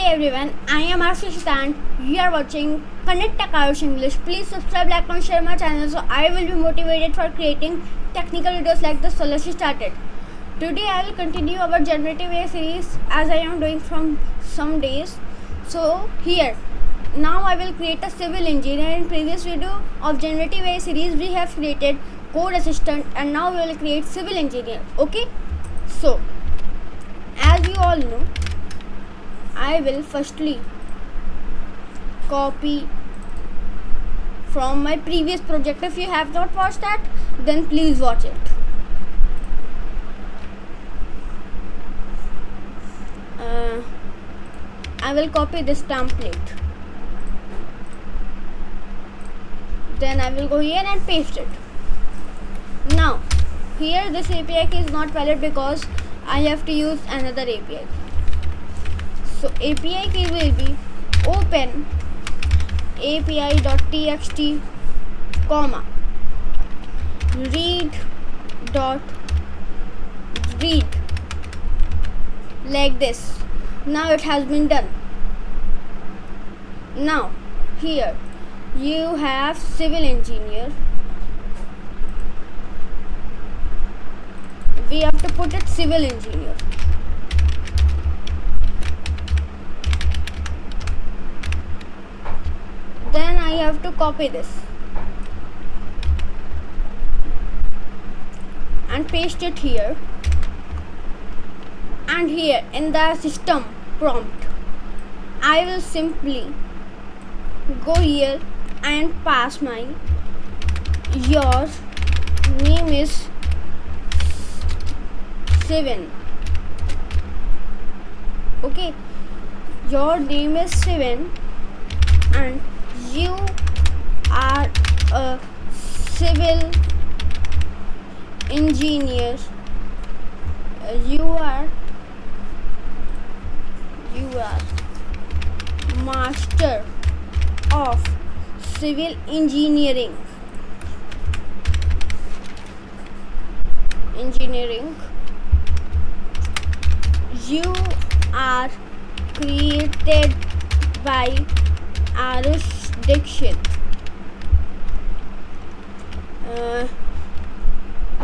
everyone, I am Ashish and you are watching Connect Tech Irish English. Please subscribe, like and share my channel so I will be motivated for creating technical videos like this. So let's get started. Today I will continue our generative AI series as I am doing from some days. So here, now I will create a civil engineer. In previous video of generative AI series we have created code assistant and now we will create civil engineer. Okay, so as you all know, I will firstly copy from my previous project. If you have not watched that, then please watch it. I will copy this template. Then I will go here and paste it. Now, here this API key is not valid because I have to use another API. So API key will be open api.txt comma read like this. Now it has been done. Now here you have civil engineer. We have to put it civil engineer. Then I have to copy this and paste it here, and here in the system prompt I will simply go here and pass my your name is 7. Okay, your name is 7 and you are a civil engineer. You are master of civil engineering. You are created by Irish Diction.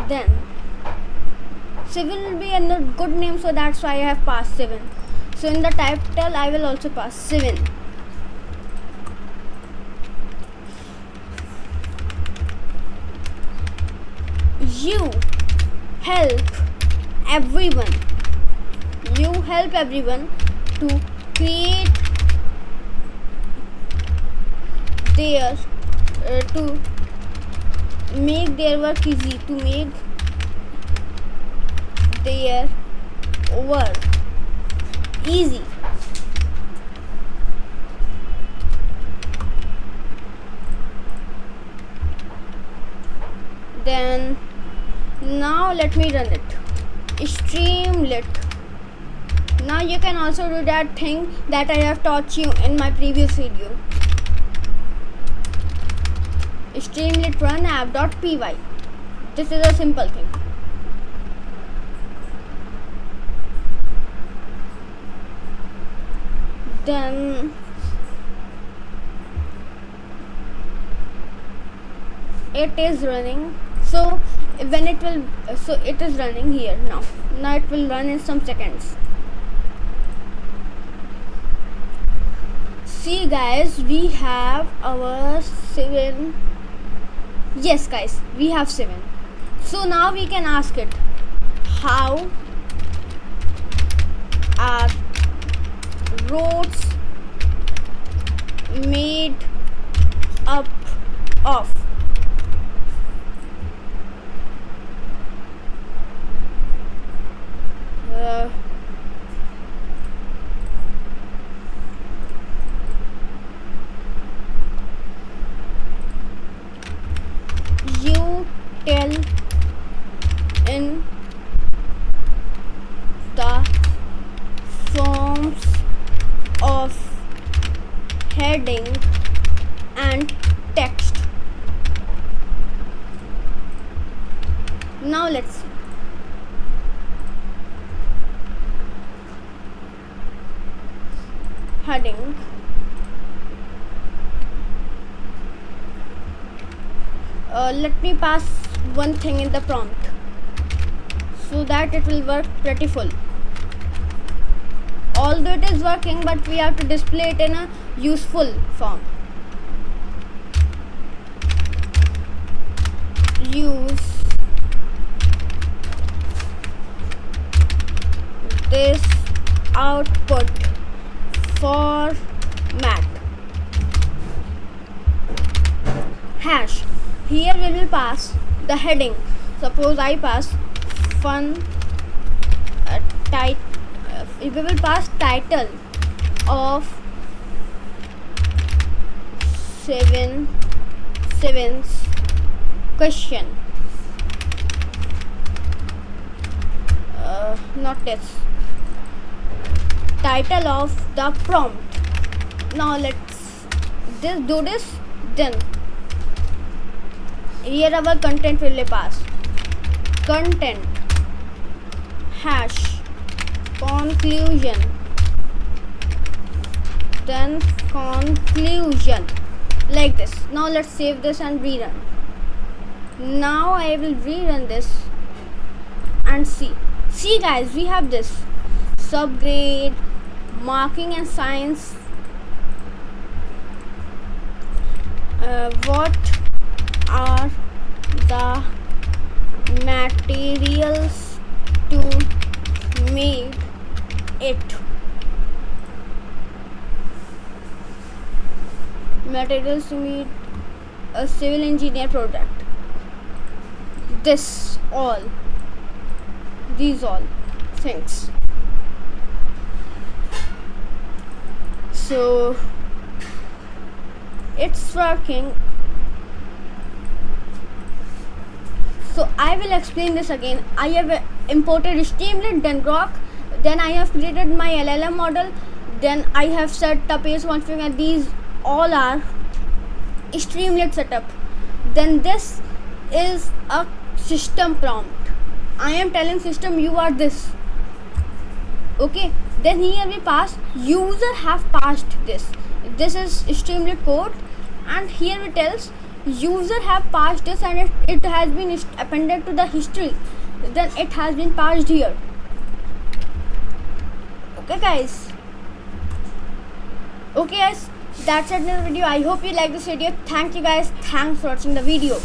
Then civil will be a good name, so that's why I have passed 7. So in the title I will also pass 7. You help everyone to create their to make their work easy, to make their work easy. Then now let me run it. Streamlit. Now you can also do that thing that I have taught you in my previous video. Streamlit run app.py. This is a simple thing. Then it is running. So when it will, so it is running here now. Now it will run in some seconds. See guys, we have our 7. Yes guys, we have 7. So now we can ask it, how are roads made up of? You tell in the forms of heading and text. Now let's see. heading. Let me pass one thing in the prompt so that it will work pretty full. Although it is working, but we have to display it in a useful form. Use this output format. Hash. Here we will pass the heading. Suppose I pass fun we will pass title of 7th question. Not this. Title of the prompt. Now let's do this. Then here our content will be passed. Content hash conclusion, then conclusion, like this. Now let's save this and rerun. Now I will rerun this and see guys, we have this subgrade, marking and science. What are the materials to make it? Materials to meet a civil engineer project. These all things. So it's working. So I will explain this again. I have imported Streamlit, then Grok, then I have created my LLM model, then I have set the page config, and these all are Streamlit setup. Then this is a system prompt. I am telling system you are this. Okay. Then here we pass user have passed this. This is Streamlit code, and here it tells user have passed this, and it has been appended to the history. Then it has been passed here. Okay guys, that's it in the video. I hope you like this video. Thank you guys. Thanks for watching the video.